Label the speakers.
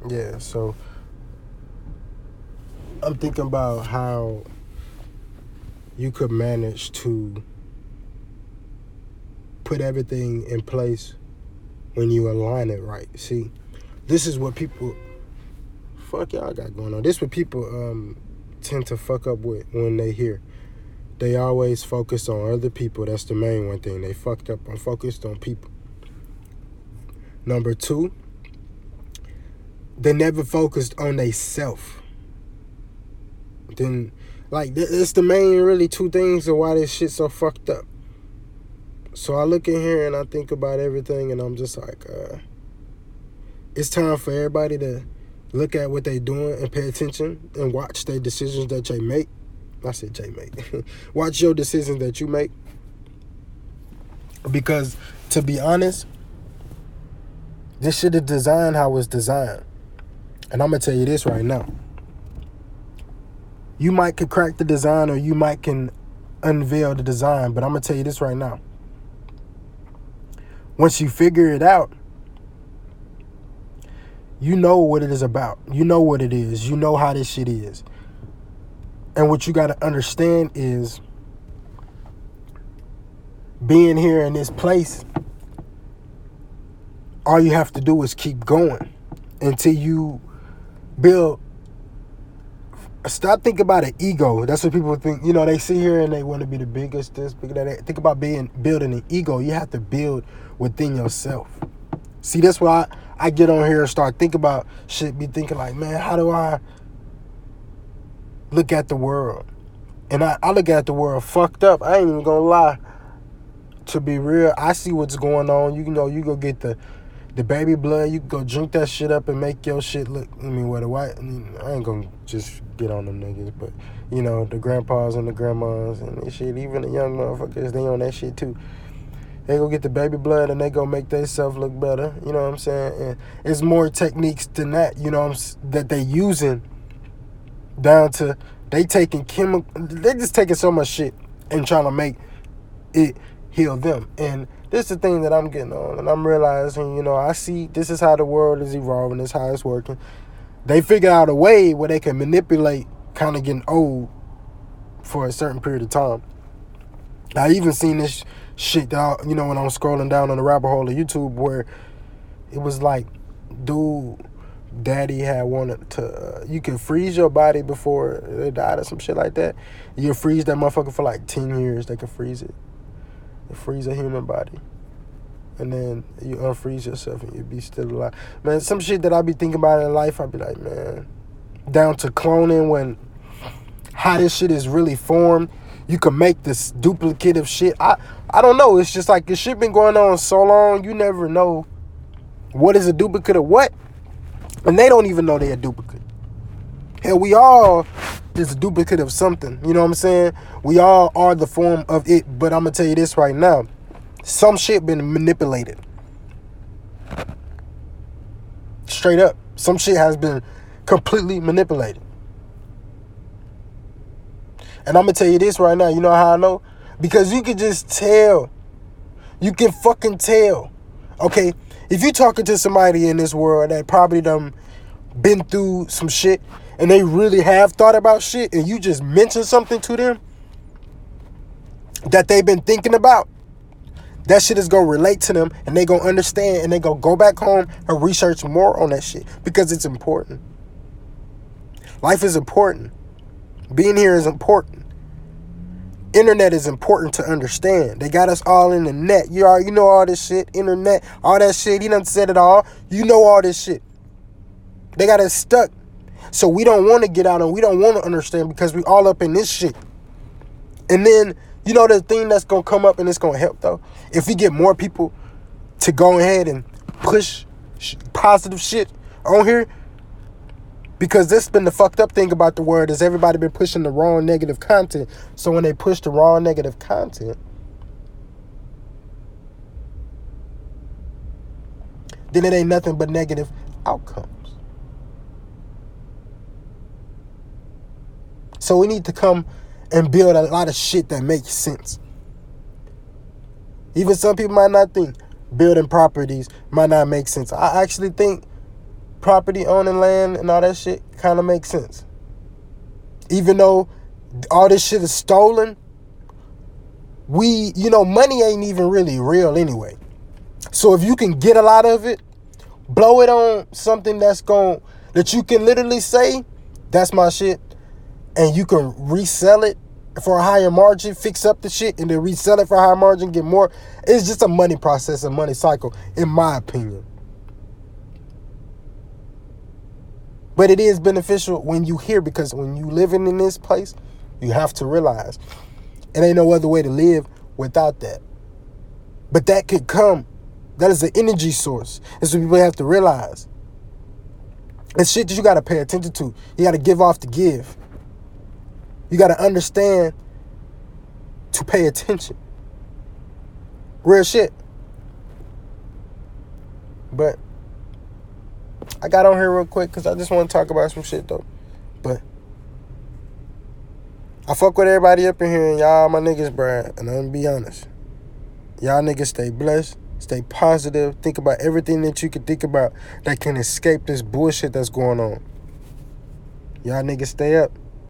Speaker 1: Yeah, so I'm thinking about how you could manage to put everything in place when you align it right. See, this is what people fuck y'all got going on. This is what people tend to fuck up with when they hear. They always focus on other people. That's the main one thing. They fucked up and focused on people. Number two, they never focused on they self. Then, like, it's the main really two things of why this shit so fucked up. So I look in here and I think about everything, and I'm just like, it's time for everybody to look at what they doing and pay attention and watch their decisions that they make. I said J make. Watch your decisions that you make. Because, to be honest, this shit is designed how it's designed. And I'm going to tell you this right now. You might can crack the design or you might can unveil the design, but I'm going to tell you this right now. Once you figure it out, you know what it is about. You know what it is. You know how this shit is. And what you got to understand is being here in this place, all you have to do is keep going until you build. Stop thinking about an ego. That's what people think. You know, they sit here and they want to be the biggest, this, big, that. Think about building an ego. You have to build within yourself. See, that's why I get on here and start thinking about shit, be thinking like, man, how do I look at the world? And I look at the world fucked up. I ain't even gonna lie. To be real, I see what's going on. You know, you go get the baby blood. You can go drink that shit up and make your shit look. I mean, what the white. I ain't gonna just get on them niggas, but you know, the grandpas and the grandmas and this shit. Even the young motherfuckers, they on that shit too. They go get the baby blood and they go make themselves look better. You know what I'm saying? And it's more techniques than that. You know that they using down to they taking chemical. They just taking so much shit and trying to make it heal them. And this is the thing that I'm getting on, and I'm realizing, you know, I see this is how the world is evolving, this is how it's working. They figure out a way where they can manipulate kind of getting old for a certain period of time. I even seen this shit that, you know, when I'm scrolling down on the rabbit hole of YouTube where it was like, dude, daddy had wanted to, you can freeze your body before they died or some shit like that. You freeze that motherfucker for like 10 years, they can freeze it. Freeze a human body, and then you unfreeze yourself and you be still alive. Man, some shit that I be thinking about in life, I be like, man, down to cloning, when how this shit is really formed. You can make this duplicate of shit. I don't know. It's just like this shit been going on so long, you never know what is a duplicate of what, and they don't even know they're a duplicate. Hell, we all is a duplicate of something. You know what I'm saying? We all are the form of it. But I'm going to tell you this right now. Some shit been manipulated. Straight up. Some shit has been completely manipulated. And I'm going to tell you this right now. You know how I know? Because you can just tell. You can fucking tell. Okay? If you talking to somebody in this world that probably done been through some shit, and they really have thought about shit, and you just mention something to them that they've been thinking about, that shit is going to relate to them, and they going to understand, and they going to go back home and research more on that shit, because it's important. Life is important. Being here is important. Internet is important to understand. They got us all in the net. You know all this shit. Internet, all that shit. He done said it all. You know all this shit. They got us stuck. So we don't want to get out and we don't want to understand because we all up in this shit. And then, you know, the thing that's going to come up and it's going to help, though? If we get more people to go ahead and push positive shit on here, because this been the fucked up thing about the world is everybody been pushing the wrong negative content. So when they push the wrong negative content, then it ain't nothing but negative outcomes. So we need to come and build a lot of shit that makes sense. Even some people might not think building properties might not make sense. I actually think property owning land and all that shit kind of makes sense. Even though all this shit is stolen, money ain't even really real anyway. So if you can get a lot of it, blow it on something that you can literally say, that's my shit, and you can resell it for a higher margin, fix up the shit, and then resell it for a higher margin, get more. It's just a money process, a money cycle, in my opinion. But it is beneficial when you hear, because when you living in this place, you have to realize it ain't no other way to live without that. But that could come. That is an energy source. That's what people have to realize. It's shit that you got to pay attention to. You got to give off to give. You got to understand to pay attention. Real shit. But I got on here real quick because I just want to talk about some shit though. But I fuck with everybody up in here, and y'all my niggas, bruh. And I'm gonna be honest. Y'all niggas stay blessed, stay positive, think about everything that you can think about that can escape this bullshit that's going on. Y'all niggas stay up.